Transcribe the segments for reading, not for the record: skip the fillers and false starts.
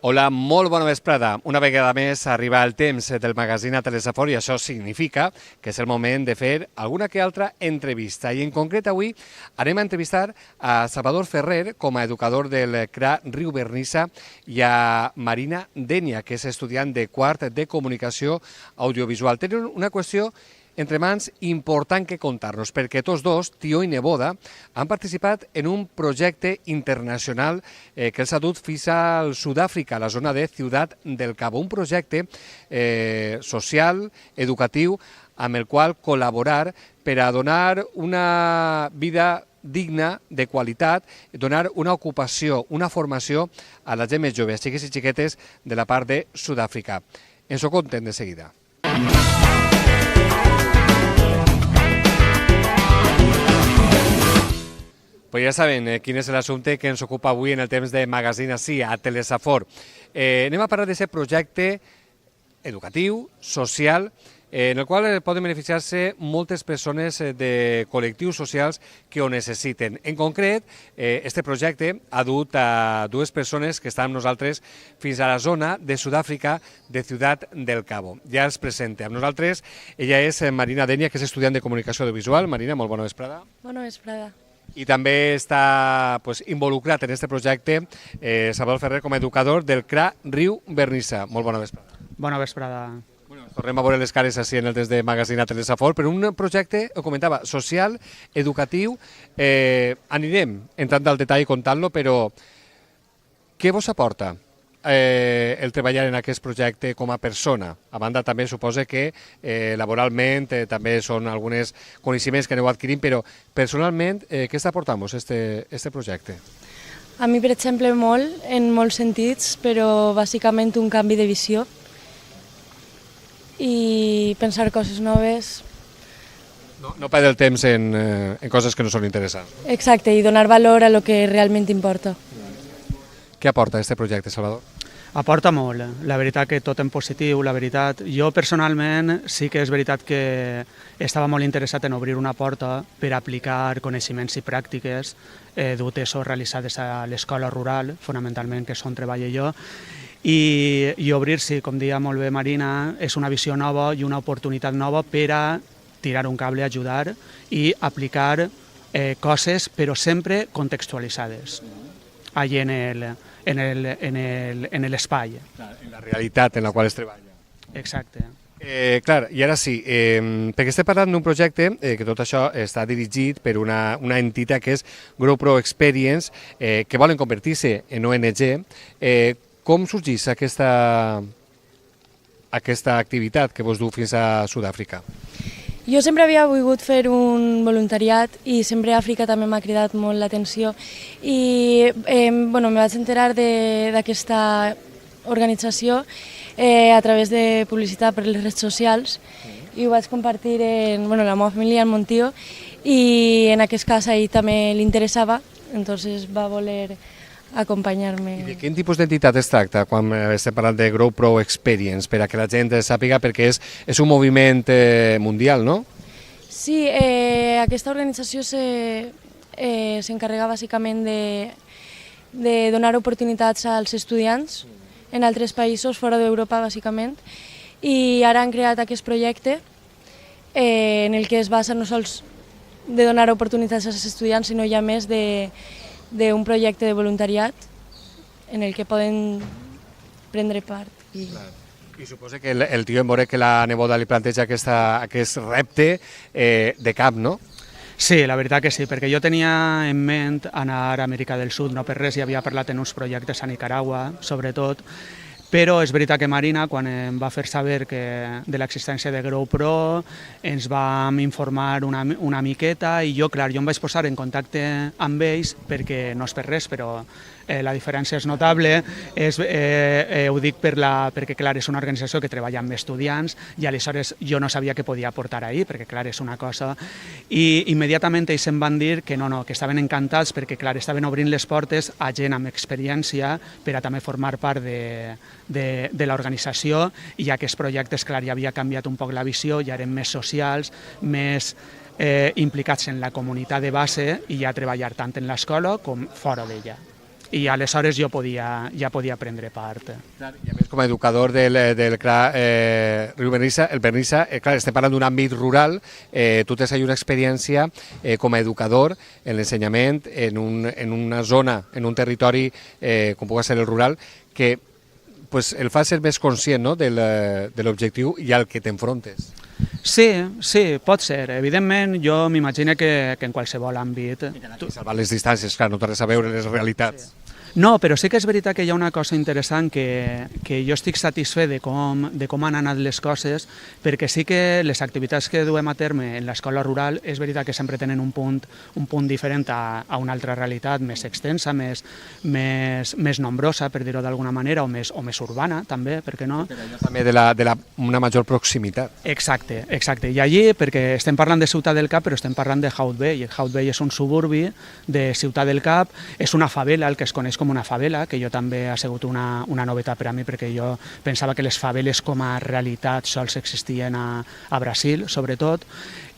Hola, molt bona vesprada. Una vegada més arriba el temps del magazín a Telesafor i això significa que és el moment de fer alguna que altra entrevista. I en concret avui anem a entrevistar a Salvador Ferrer com a educador del CRA Riu Vernissa i a Marina Denia, que és estudiant de quart de comunicació audiovisual. Tenen una qüestió entre mans important que contar-nos, perquè tots dos, tio i neboda, han participat en un projecte internacional que els ha dut fins al Sud-àfrica, a la zona de Ciutat del Cabo. Un projecte social, educatiu, amb el qual col·laborar per a donar una vida digna, de qualitat, donar una ocupació, una formació a la gent més jove, xiques i xiquetes de la part de Sud-àfrica. Ens ho conten de seguida. Pues ja saben quin és l'assumpte que ens ocupa avui en el temps de magazín així, a Telesafor. Anem a parlar d'aquest projecte educatiu, social, en el qual poden beneficiar-se moltes persones de col·lectius socials que ho necessiten. En concret, este projecte ha dut a dues persones que estan amb nosaltres fins a la zona de Sud-àfrica de Ciutat del Cabo. Ja els presente. Amb nosaltres, ella és Marina Denia, que és estudiant de comunicació audiovisual. Marina, molt bona vesprada. Bona vesprada. I també està involucrat en aquest projecte Salvador Ferrer com a educador del CRA Riu Vernissa. Molt bona vesprada. Bona vesprada. Tornem a veure les cares així en el test de magazín a Telesafor, però un projecte, ho comentava, social, educatiu. Anirem entrant al detall contant-lo, però què vos aporta el treballar en aquest projecte com a persona? A banda, també suposa que laboralment també són alguns coneixements que aneu adquirint, però personalment, què està aportant-vos este projecte? A mi, per exemple, molt, en molts sentits, però bàsicament un canvi de visió i pensar coses noves. No perdre el temps en coses que no són interessants. Exacte, i donar valor a lo que realment importa. Què aporta aquest projecte, Salvador? Aporta molt, la veritat que tot en positiu, la veritat. Jo personalment sí que és veritat que estava molt interessat en obrir una porta per aplicar coneixements i pràctiques dutes o realitzades a l'escola rural, fonamentalment, que és on treballo jo, i obrir-s'hi, com deia molt bé Marina, és una visió nova i una oportunitat nova per a tirar un cable, ajudar i aplicar coses, però sempre contextualitzades allà en l'espai. En la realitat en la qual es treballa. Exacte. Clar, i ara sí, perquè estem parlant d'un projecte que tot això està dirigit per una entitat que és GrowPro Experience, que volen convertir-se en ONG. Com sorgeix aquesta activitat que vos du fins a Sud-àfrica? Jo sempre havia volgut fer un voluntariat i sempre Àfrica també m'ha cridat molt l'atenció i me vaig enterar d'aquesta organització a través de publicitat per les redes socials i ho vaig compartir en la meva família, en mon tio, i en aquest cas a ell també li interessava, entonces va voler acompanyar-me. I de quin tipus d'entitat es tracta quan estem parlant de GrowPro Experience, per a que la gent sàpiga, perquè és un moviment mundial, no? Sí, aquesta organització s'encarrega bàsicament de donar oportunitats als estudiants en altres països, fora d'Europa, bàsicament, i ara han creat aquest projecte en el que es basa no sols de donar oportunitats als estudiants, sinó ja més d'un projecte de voluntariat en el que poden prendre part. I suposa que el tio en veure que la neboda li planteja aquest repte de cap, no? Sí, la veritat que sí, perquè jo tenia en ment anar a Amèrica del Sud, no per res, ja havia parlat en uns projectes a Nicaragua, sobretot, però és veritat que Marina, quan em va fer saber de l'existència de GrowPro, ens vam informar una miqueta i jo em vaig posar en contacte amb ells perquè no és per res, però la diferència és notable, ho dic perquè clar, és una organització que treballa amb estudiants i aleshores jo no sabia què podia aportar ahir, perquè clar, és una cosa, i immediatament ells em van dir que no, que estaven encantats perquè clar, estaven obrint les portes a gent amb experiència per a també formar part de l'organització i aquests projectes, clar, ja havia canviat un poc la visió, ja eren més socials, més implicats en la comunitat de base i ja treballar tant en l'escola com fora d'ella. i aleshores ja podia prendre part. I a més, com a educador del riu Bernissa, el Bernissa, clar, estem parlant d'un àmbit rural, tu tens ahí una experiència com a educador en l'ensenyament en una zona, en un territori com pugui ser el rural, que pues, el fa ser més conscient, no?, de l'objectiu i al que t'enfrontes. Sí, pot ser. Evidentment, jo m'imagino que en qualsevol àmbit... Salvar les distàncies, clar, no té res a veure les realitats. No, però sí que és veritat que hi ha una cosa interessant que jo estic satisfet de com han anat les coses, perquè sí que les activitats que duem a terme en l'escola rural és veritat que sempre tenen un punt diferent a una altra realitat més extensa, més nombrosa, per dir-ho d'alguna manera, o més urbana, també, per què no? També una major proximitat. Exacte. I allí, perquè estem parlant de Ciutat del Cap, però estem parlant de Haut Vell. Haut Vell és un suburbi de Ciutat del Cap, és una favela, el que es coneix com una favela, que jo també ha sigut una novetat per a mi, perquè jo pensava que les faveles com a realitat sols existien a Brasil, sobretot,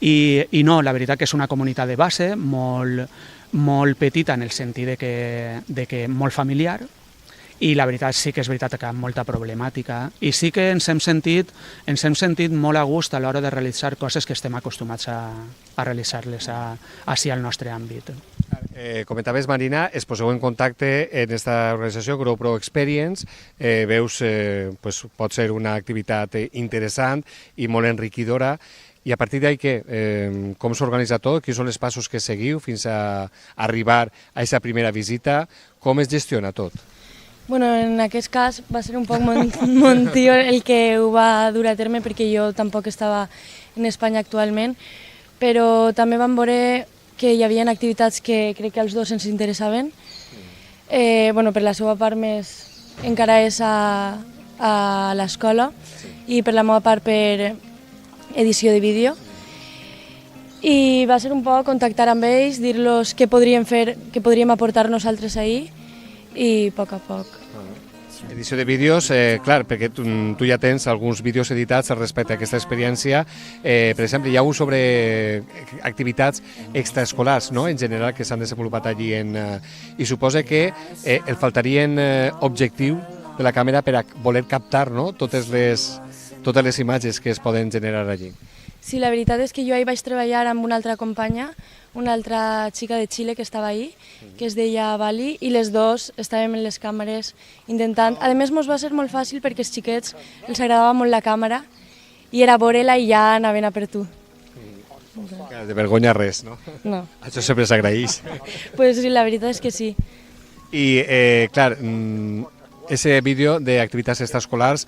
i no, la veritat que és una comunitat de base molt petita en el sentit de que molt familiar, i la veritat sí que és veritat que amb molta problemàtica, i sí que ens hem sentit molt a gust a l'hora de realitzar coses que estem acostumats a realitzar-les així al nostre àmbit. Comentaves, Marina, es poseu en contacte en aquesta organització GrowPro Experience, veus, pues, pot ser una activitat interessant i molt enriquidora, i a partir d'ahí com s'organitza tot, quins són els passos que seguiu fins a arribar a aquesta primera visita, com es gestiona tot? Bueno, en aquest cas va ser un poc mon tio el que ho va dur a terme, perquè jo tampoc estava en Espanya actualment, però també vam veure que hi havia activitats que crec que als dos ens interessaven. Bueno, per la seva part més encara és a l'escola i per la meva part per edició de vídeo. I va ser un poc contactar amb ells, dir-los què podríem fer, què podríem aportar nosaltres ahir, i a poc. Edició de vídeos, clar, perquè tu ja tens alguns vídeos editats respecte a aquesta experiència. Per exemple, hi ha un sobre activitats extraescolars, no?, en general, que s'han desenvolupat allí. I suposa que el faltarien objectiu de la càmera per a voler captar, no?, totes les imatges que es poden generar allí. Sí, la veritat és que jo ahir vaig treballar amb una altra companya, una altra xica de Xile que estava ahí, que es deia Bali, i les dos estàvem en les càmeres intentant... A més, ens va ser molt fàcil perquè als xiquets els agradava molt la càmera i era veure-la i ja anaven a per tu. De vergonya res, no? No. Això sempre s'agraeix. Pues sí, la veritat és que sí. I, clar, ese vídeo d'activitats extraescolars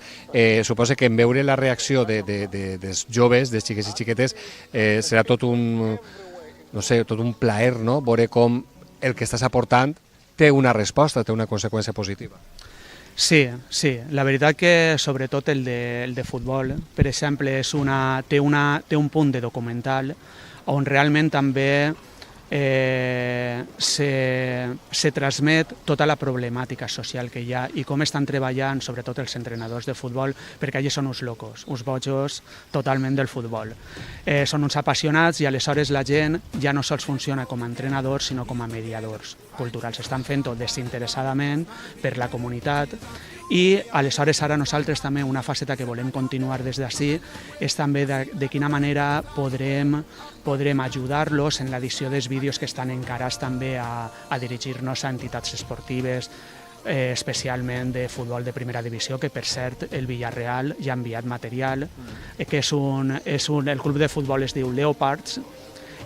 suposa que en veure la reacció dels joves, dels xiques i xiquetes, serà tot un plaer, no?, veure com el que estàs aportant té una resposta, té una conseqüència positiva. Sí, la veritat que sobretot el de futbol, per exemple, té un punt de documental on realment també se transmet tota la problemàtica social que hi ha i com estan treballant, sobretot els entrenadors de futbol, perquè allí són uns locos, uns bojos totalment del futbol. Són uns apassionats i aleshores la gent ja no sols funciona com a entrenadors, sinó com a mediadors culturals. Estan fent-ho desinteressadament per la comunitat i aleshores ara nosaltres també una faceta que volem continuar des d'ací és també de quina manera podrem ajudar-los en l'edició dels vídeos que estan encarats també a dirigir-nos a entitats esportives, especialment de futbol de primera divisió, que per cert el Villarreal ja ha enviat material, que el club de futbol es diu Leopards,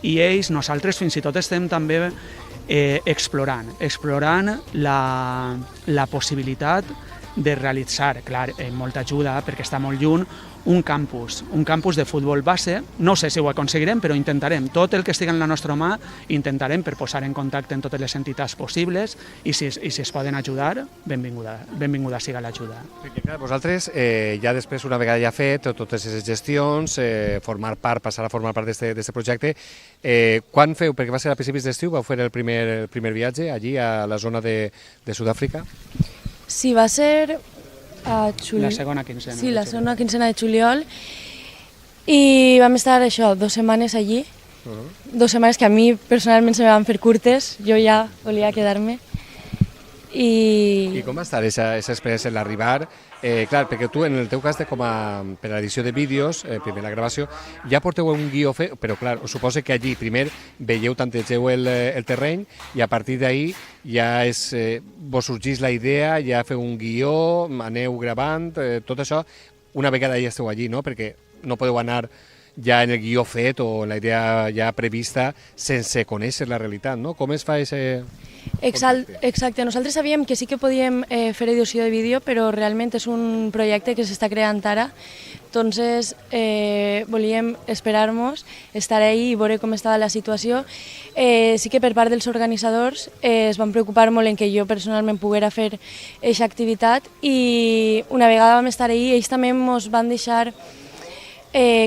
i nosaltres fins i tot estem també explorant la possibilitat de realitzar, clar, amb molta ajuda, perquè està molt lluny, un campus de futbol base. No sé si ho aconseguirem, però intentarem. Tot el que estigui en la nostra mà intentarem per posar en contacte amb totes les entitats possibles i si es poden ajudar, benvinguda siga l'ajuda. Vosaltres, ja després, una vegada ja fet totes aquestes gestions, passar a formar part d'aquest projecte, quan feu, perquè va ser a principis d'estiu, vau fer el primer viatge allí a la zona de Sud-àfrica? Sí, va ser a la segona quincena. Sí, la segona quincena de juliol, i vam estar 2 setmanes allí, 2 setmanes que a mi personalment se me van fer curtes, jo ja volia quedar-me, I com va estar aquesta experiència en l'arribar? Clar, perquè tu, en el teu cas, per a l'edició de vídeos, primer la gravació, ja porteu un guió fet, però clar, us suposa que allí primer veieu, tantegeu el terreny i a partir d'ahir ja vos sorgís la idea, ja feu un guió, aneu gravant, tot això, una vegada ja esteu allí, no? Perquè no podeu anar ja en el guió fet o en la idea ja prevista sense conèixer la realitat, no? Com es fa aquest... Exacte, nosaltres sabíem que sí que podíem fer edició de vídeo, però realment és un projecte que s'està creant ara, entonces volíem esperar-nos, estar ahí i veure com estava la situació. Sí que per part dels organitzadors es van preocupar molt en que jo personalment poguera fer aquesta activitat i una vegada vam estar ahí, ells també ens van deixar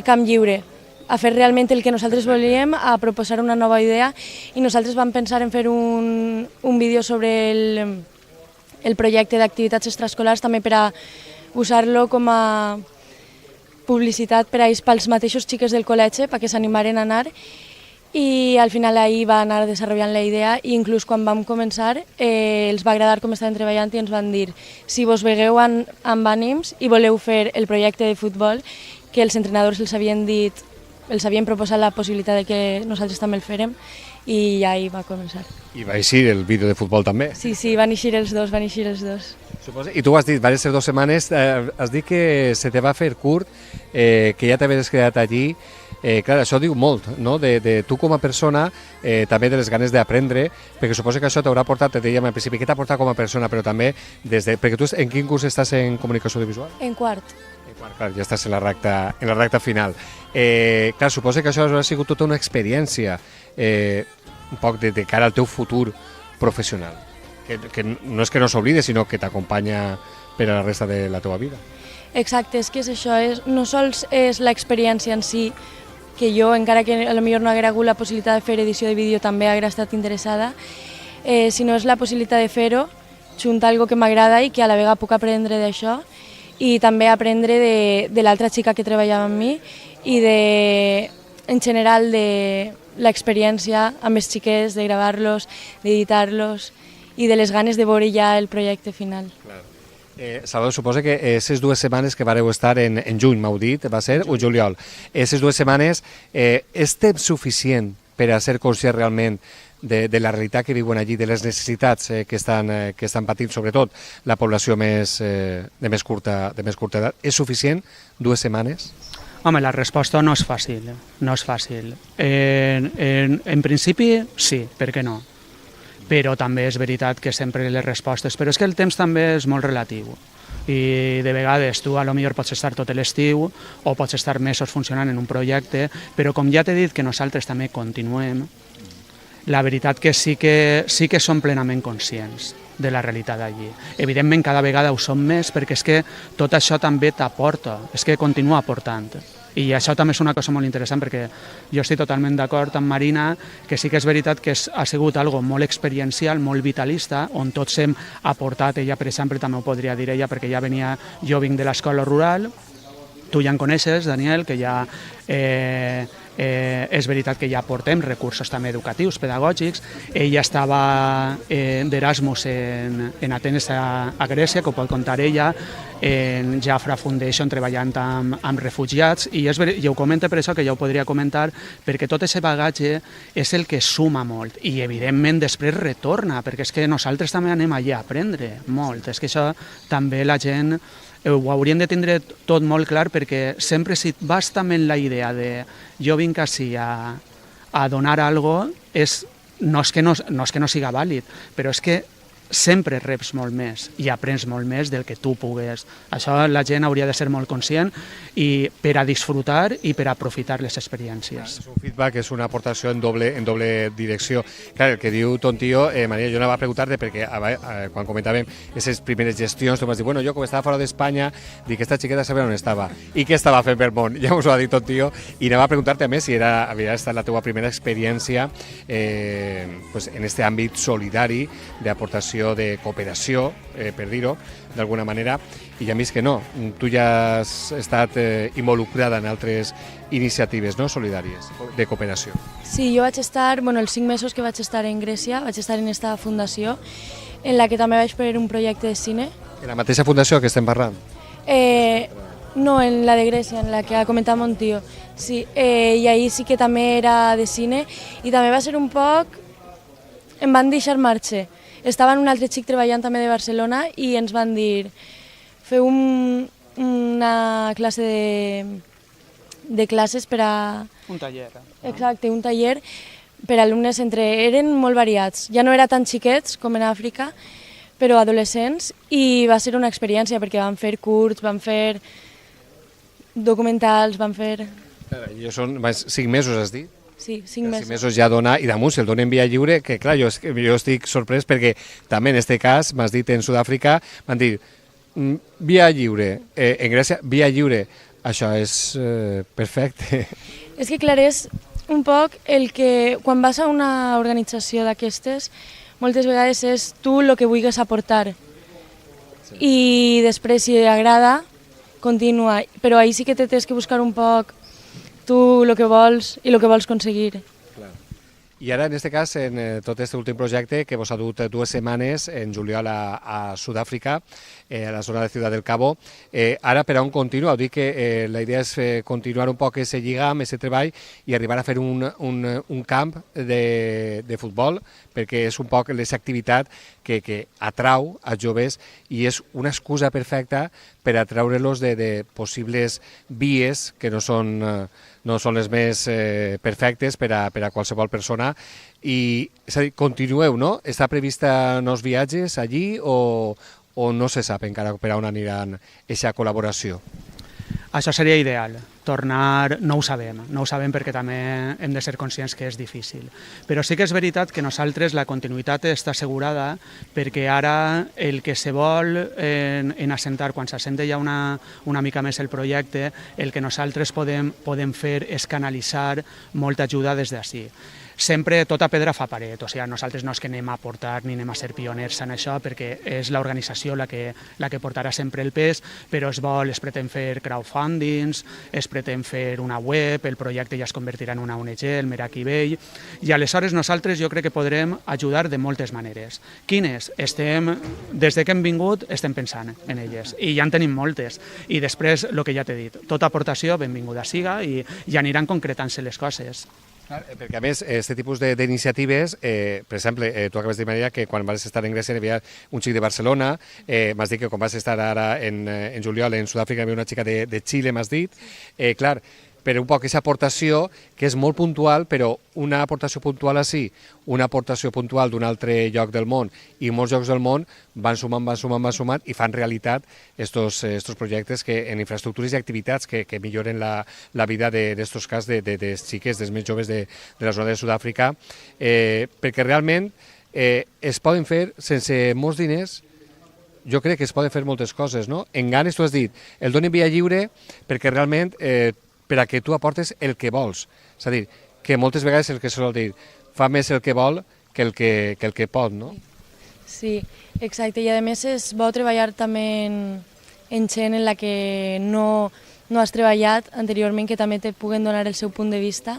camp lliure, a fer realment el que nosaltres volíem, a proposar una nova idea i nosaltres vam pensar en fer un vídeo sobre el projecte d'activitats extraescolars també per a usar-lo com a publicitat per a ells, pels mateixos xiques del col·legi, perquè s'animaren a anar i al final ahir va anar desenvolupant la idea i inclús quan vam començar els va agradar com estaven treballant i ens van dir si vos vegueu amb ànims i voleu fer el projecte de futbol que els entrenadors els havien dit, els havien proposat la possibilitat de que nosaltres també el fèrem i ja hi va començar. I va eixir el vídeo de futbol també? Sí, van eixir els dos, Suposo. I tu has dit, van ser 2 setmanes, has dit que se te va fer curt, que ja t'havies quedat allí. Clar, això diu molt, no? De tu com a persona, també de les ganes d'aprendre, perquè suposo que això t'haurà portat, te dèiem al principi, què t'ha portat com a persona, però també perquè tu en quin curs estàs en comunicació audiovisual? En quart. Clar, ja estàs en la recta final. Clar, suposo que això ha sigut tota una experiència un poc de cara al teu futur professional, que no és que no s'oblide, sinó que t'acompanya per a la resta de la teva vida. Exacte, és que és això, no sols és l'experiència en si, que jo, encara que potser no haguera hagut la possibilitat de fer edició de vídeo, també haguera estat interessada, sinó és la possibilitat de fer-ho, juntar algo que m'agrada i que a la vegada puc aprendre d'això, i també aprendre de l'altra xica que treballava amb mi i en general de l'experiència amb els xiquets, de gravar-los, d'editar-los i de les ganes de veure ja el projecte final. Salvador, suposa que aquestes 2 setmanes que vareu estar en juny, m'heu dit, va ser, o juliol, aquestes 2 setmanes és temps suficient per a ser conscient realment de la realitat que viuen allí, de les necessitats que estan patint, sobretot la població de més curta edat. És suficient 2 setmanes? Home, la resposta no és fàcil, no és fàcil. En principi, sí, per què no? Però també és veritat que sempre les respostes... Però és que el temps també és molt relatiu. I de vegades tu potser pots estar tot l'estiu o pots estar mesos funcionant en un projecte, però com ja t'he dit que nosaltres també continuem, la veritat que sí que som plenament conscients de la realitat allí. Evidentment, cada vegada ho som més perquè és que tot això també t'aporta, és que continua aportant. I això també és una cosa molt interessant perquè jo estic totalment d'acord amb Marina que sí que és veritat que ha sigut algo molt experiencial, molt vitalista, on tots hem aportat, ella per exemple també ho podria dir ella perquè ja venia, jo vinc de l'escola rural, tu ja en coneixes, Daniel, que ja és veritat que ja portem recursos també educatius, pedagògics. Ella estava d'Erasmus en Atenes a Grècia, que ho pot contar ella, en Jafra Foundation treballant amb refugiats, i ho comenta per això que ja ho podria comentar, perquè tot aquest bagatge és el que suma molt, i evidentment després retorna, perquè és que nosaltres també anem allà a aprendre molt, és que això també la gent ho hauríem de tindre tot molt clar perquè sempre si vas també en la idea de jo vinc així a donar alguna cosa, no és que no siga vàlid, però és que sempre reps molt més i aprens molt més del que tu pugues. Això la gent hauria de ser molt conscient i per a disfrutar i per a aprofitar les experiències. És un feedback, és una aportació en doble direcció. Clar, el que diu ton tio, Maria, jo anava a preguntar-te perquè quan comentàvem aquestes primeres gestions, tu m'has dit, bueno, jo com estava fora d'Espanya, dic que esta xiqueta sabia on estava i què estava fent pel món. Ja us ho ha dit ton tio i anava a preguntar-te a més si havia estat la teva primera experiència en aquest àmbit solidari d'aportació qüestió de cooperació, per dir-ho d'alguna manera, i ja vist que no, tu ja has estat involucrada en altres iniciatives solidàries de cooperació. Sí, jo vaig estar, els 5 mesos que vaig estar en Grècia, vaig estar en aquesta fundació, en la que també vaig fer un projecte de cine. En la mateixa fundació que estem parlant? No, en la de Grècia, en la que ha comentat mon tio. Sí, i ahir sí que també era de cine, i també va ser un poc... Em van deixar marxar. Estava un altre xic treballant també de Barcelona i ens van dir feu una classe de classes per a... Un taller. Exacte, un taller per a alumnes eren molt variats. Ja no era tan xiquets com en Àfrica, però adolescents, i va ser una experiència perquè van fer curts, van fer documentals, van fer... I són 5 mesos, has dit? Sí, 5 mesos. 5 mesos ja dona, i damunt si el donen via lliure, que clar, jo estic sorprès perquè també en aquest cas, m'has dit en Sud-àfrica, van dir via lliure, en Grècia via lliure, això és perfecte. És que clar, és un poc el que quan vas a una organització d'aquestes, moltes vegades és tu el que vulguis aportar. Sí. I després, si agrada, continua. Però ahir sí que tens que buscar un poc tu el que vols i el que vols aconseguir. I ara, en aquest cas, en tot aquest últim projecte, que vos ha dut 2 setmanes, en juliol a Sud-àfrica, a la zona de Ciudad del Cabo, ara per on continueu? Dic que la idea és continuar un poc aquest lligam, aquest treball, i arribar a fer un camp de futbol, perquè és un poc aquesta activitat que atrau als joves i és una excusa perfecta per atraure-los de possibles vies que no són les més perfectes per a qualsevol persona. I, és a dir, continueu, no? Està prevista nous viatges allí o no se sap encara per on aniran aquesta col·laboració? Això seria ideal, tornar, no ho sabem perquè també hem de ser conscients que és difícil. Però sí que és veritat que nosaltres la continuïtat està assegurada perquè ara el que se vol en assentar, quan s'assenta ja una mica més el projecte, el que nosaltres podem fer és canalitzar molta ajuda des d'ací. Sempre tota pedra fa paret, o sigui, nosaltres no és que anem a aportar ni anem a ser pioners en això perquè és l'organització la que portarà sempre el pes, però es pretén fer crowdfundings, es pretén fer una web, el projecte ja es convertirà en una ONG, el Meraki Vell, i aleshores nosaltres jo crec que podrem ajudar de moltes maneres. Quines? Des que hem vingut estem pensant en elles, i ja en tenim moltes, i després el que ja t'he dit, tota aportació benvinguda siga i aniran concretant-se les coses. Perquè a més, aquest tipus d'iniciatives, per exemple, tu acabes de dir, Maria, que quan vas estar en Grècia hi havia un xic de Barcelona, m'has dit que quan vas estar ara en juliol en Sud-àfrica hi havia una xica de Xile, m'has dit, clar, per un poc aquesta aportació que és molt puntual, però una aportació puntual així, una aportació puntual d'un altre lloc del món i molts llocs del món van sumant i fan realitat estos projectes que en infraestructures i activitats que milloren la vida d'estos cas de xiques, dels més joves de la zona de Sud-àfrica, perquè realment es poden fer sense molts diners. Jo crec que es poden fer moltes coses, no? En ganes, tu has dit, el donen via lliure perquè realment per a que tu aportes el que vols. És a dir, que moltes vegades el que sol dir fa més el que vol que el que pot, no? Sí, exacte. I a més és bo treballar també en gent en la que no has treballat anteriorment, que també te puguen donar el seu punt de vista,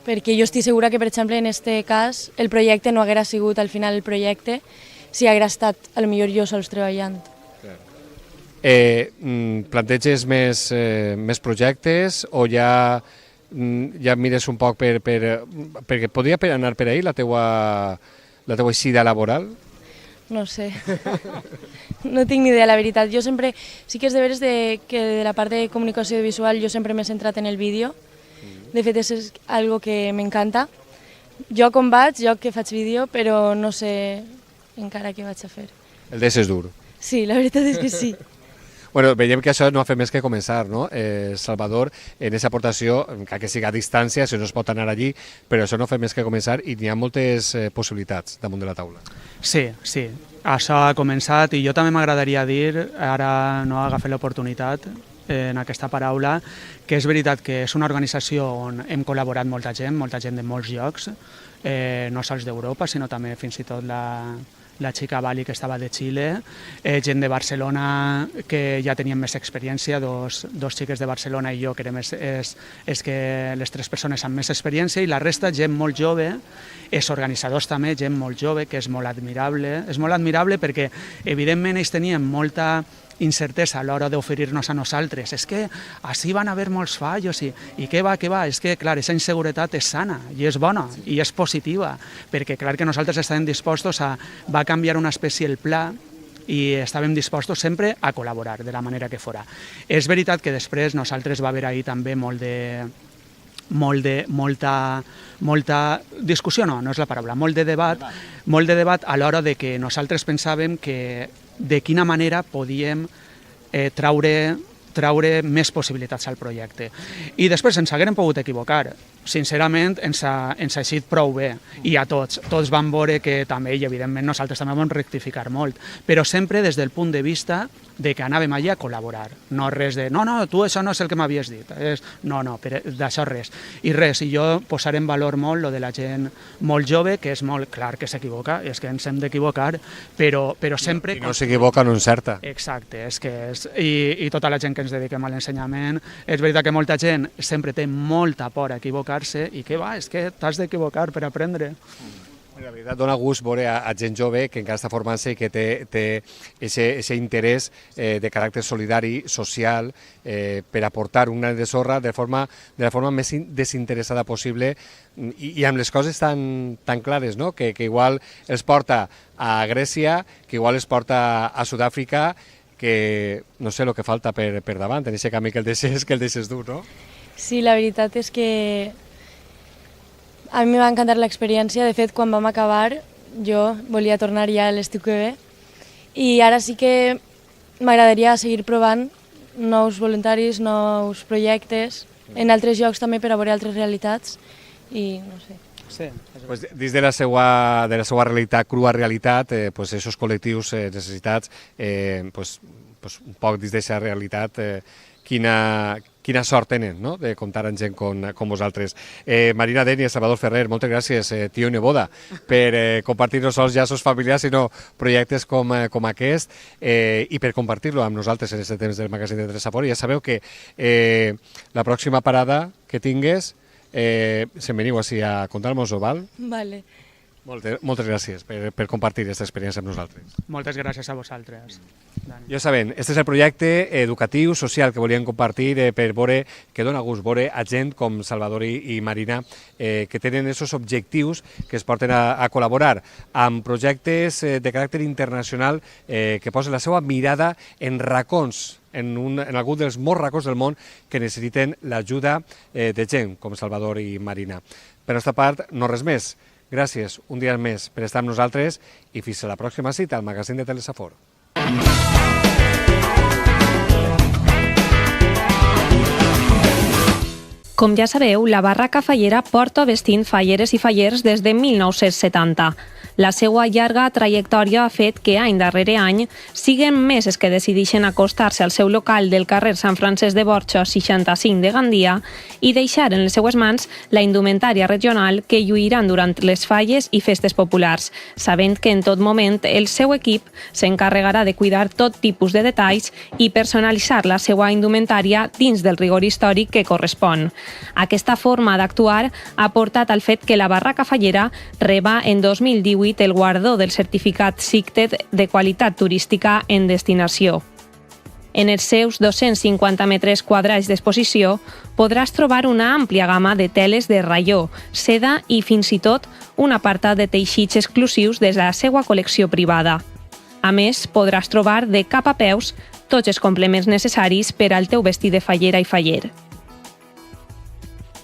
perquè jo estic segura que, per exemple, en aquest cas, el projecte no haguera sigut al final el projecte si haguera estat, potser jo sols treballant. Planteges més projectes o ja mires un poc perquè podria anar per ahir la teua eixida laboral? No sé, no tinc ni idea, la veritat. Jo sempre, sí que és de veres que de la part de comunicació visual jo sempre m'he centrat en el vídeo. De fet, és algo que m'encanta. Jo com vaig, jo que faig vídeo, però no sé encara què vaig a fer. El d'és és dur. Sí, la veritat és que sí. Bueno, veiem que això no ha fet més que començar, no? Salvador, en aquesta aportació, encara que sigui a distància, si no es pot anar allí, però això no ha fet més que començar i n'hi ha moltes possibilitats damunt de la taula. Sí, això ha començat i jo també m'agradaria dir, ara no agafé l'oportunitat en aquesta paraula, que és veritat que és una organització on hem col·laborat molta gent de molts llocs, no sols d'Europa, sinó també fins i tot la xica Bali que estava de Xile, gent de Barcelona que ja tenien més experiència, dos xiques de Barcelona i jo, que érem és que les 3 persones amb més experiència, i la resta gent molt jove, és organitzadors també, gent molt jove, que és molt admirable. És molt admirable perquè, evidentment, ells tenien molta incertesa a l'hora d'oferir-nos a nosaltres. És que així van haver molts fallos i què va. És que, clar, aquesta inseguretat és sana i és bona i és positiva, perquè, clar, que nosaltres estàvem dispostos va canviar una espècie el pla i estàvem dispostos sempre a col·laborar de la manera que fora. És veritat que després nosaltres va haver ahir també molta discussió, no és la paraula, molt de debat a l'hora de que nosaltres pensàvem que de quina manera podíem traure més possibilitats al projecte. I després ens haguérem pogut equivocar. Sincerament, ens ha eixit prou bé, i a tots vam veure que també, i evidentment nosaltres també vam rectificar molt, però sempre des del punt de vista de que anàvem allà a col·laborar, no res de no, tu això no és el que m'havies dit, d'això res. I jo posaré en valor molt lo de la gent molt jove, que és molt clar que s'equivoca, és que ens hem d'equivocar, però sempre... I no s'equivoca, no encerta. Exacte, i tota la gent que ens dediquem a l'ensenyament, és veritat que molta gent sempre té molta por a equivocar-se, i què va, és que t'has d'equivocar per aprendre. La veritat, dona gust veure a gent jove que encara està formant-se i que té aquest interès de caràcter solidari, social, per aportar un gra de sorra de la forma més desinteressada possible i amb les coses tan clares, no? Que igual els porta a Grècia, que igual els porta a Sud-àfrica, que no sé el que falta per davant, en aquest camí que el deixes dur, no? Sí, la veritat és que a mi va encantar l'experiència. De fet, quan vam acabar, jo volia tornar ja a l'estiu que ve. I ara sí que m'agradaria seguir provant nous voluntaris, nous projectes, en altres llocs també per a veure altres realitats. I no sé. Sí. Pues, dins de la seva realitat, crua realitat, aquests col·lectius necessitats, un poc dins d'aquesta realitat, quina sort tenen, no?, de comptar amb gent com vosaltres. Marina Denia, Salvador Ferrer, moltes gràcies, tio i neboda, per compartir no sols llaços familiars, sinó projectes com aquest, i per compartir-lo amb nosaltres en aquest temps del magazín de Telesafori. Ja sabeu que la pròxima parada que tingues se'n veniu així a contar-nos-ho, val? Vale. Moltes gràcies per compartir aquesta experiència amb nosaltres. Moltes gràcies a vosaltres. Ja saben, este és el projecte educatiu, social que volíem compartir per veure, que dona gust veure a gent com Salvador i Marina que tenen aquests objectius que es porten a col·laborar amb projectes de caràcter internacional que posen la seva mirada en racons, en algun dels molts racons del món que necessiten l'ajuda de gent com Salvador i Marina. Per la nostra part, no res més. Gràcies un dia més per estar amb nosaltres i fins a la pròxima cita al magazín de Telesafor. Com ja sabeu, la Barraca Fallera porta vestint falleres i fallers des de 1970. La seva llarga trajectòria ha fet que any darrere any siguin més els que decideixen acostar-se al seu local del carrer Sant Francesc de Borja 65 de Gandia i deixar en les seues mans la indumentària regional que lluiran durant les falles i festes populars, sabent que en tot moment el seu equip s'encarregarà de cuidar tot tipus de detalls i personalitzar la seva indumentària dins del rigor històric que correspon. Aquesta forma d'actuar ha portat al fet que la Barraca Fallera reba en 2018 el guardó del certificat SICTED de qualitat turística en destinació. En els seus 250 metres quadrats d'exposició podràs trobar una àmplia gamma de teles de raió, seda i fins i tot un apartat de teixits exclusius de la seva col·lecció privada. A més, podràs trobar de cap a peus tots els complements necessaris per al teu vestit de fallera i faller.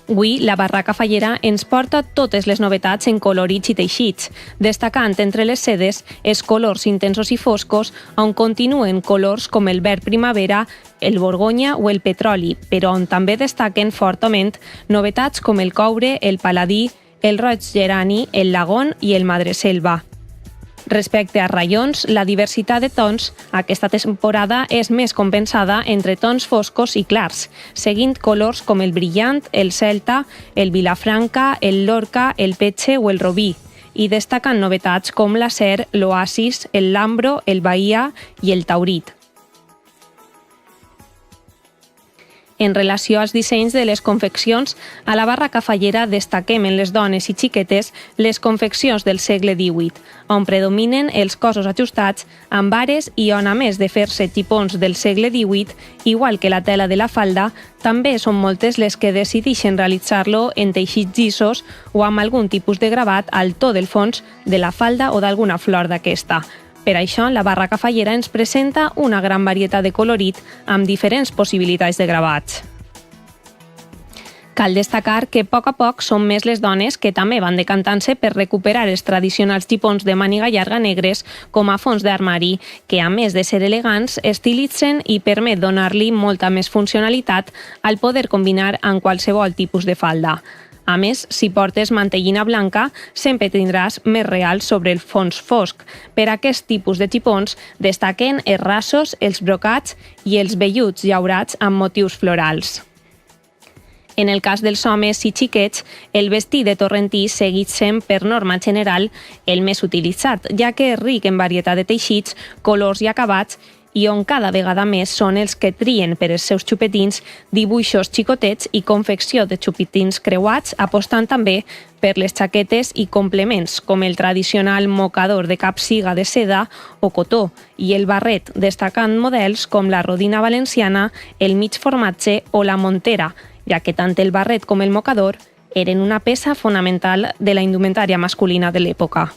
Avui, la Barraca Fallera ens porta totes les novetats en colorits i teixits, destacant entre les sedes els colors intensos i foscos, on continuen colors com el verd primavera, el borgonya o el petroli, però on també destaquen fortament novetats com el coure, el paladí, el roig gerani, el lagon i el madreselva. Respecte a raions, la diversitat de tons aquesta temporada és més compensada entre tons foscos i clars, seguint colors com el brillant, el celta, el vilafranca, el lorca, el petxe o el robí, i destaquen novetats com l'acer, l'oasis, el lambro, el bahia i el taurit. En relació als dissenys de les confeccions, a la barraca fallera destaquem en les dones i xiquetes les confeccions del segle XVIII, on predominen els cossos ajustats amb ares i on, a més de fer-se tipons del segle XVIII, igual que la tela de la falda, també són moltes les que decideixen realitzar-lo en teixits llisos o amb algun tipus de gravat al to del fons de la falda o d'alguna flor d'aquesta. Per això, la barraca fallera ens presenta una gran varietat de colorit amb diferents possibilitats de gravats. Cal destacar que a poc són més les dones que també van decantant-se per recuperar els tradicionals tipons de màniga llarga negres com a fons d'armari, que a més de ser elegants, estilitzen i permet donar-li molta més funcionalitat al poder combinar amb qualsevol tipus de falda. A més, si portes mantellina blanca, sempre tindràs més real sobre el fons fosc. Per aquest tipus de tipons destaquen els rasos, els brocats i els velluts llaurats amb motius florals. En el cas dels homes i xiquets, el vestit de torrentí seguit sent, per norma general, el més utilitzat, ja que és ric en varietat de teixits, colors i acabats, i on cada vegada més són els que trien per als seus xupetins dibuixos xicotets i confecció de xupetins creuats, apostant també per les xaquetes i complements, com el tradicional mocador de capsiga de seda o cotó, i el barret, destacant models com la rodina valenciana, el mig formatge o la montera, ja que tant el barret com el mocador eren una peça fonamental de la indumentària masculina de l'època.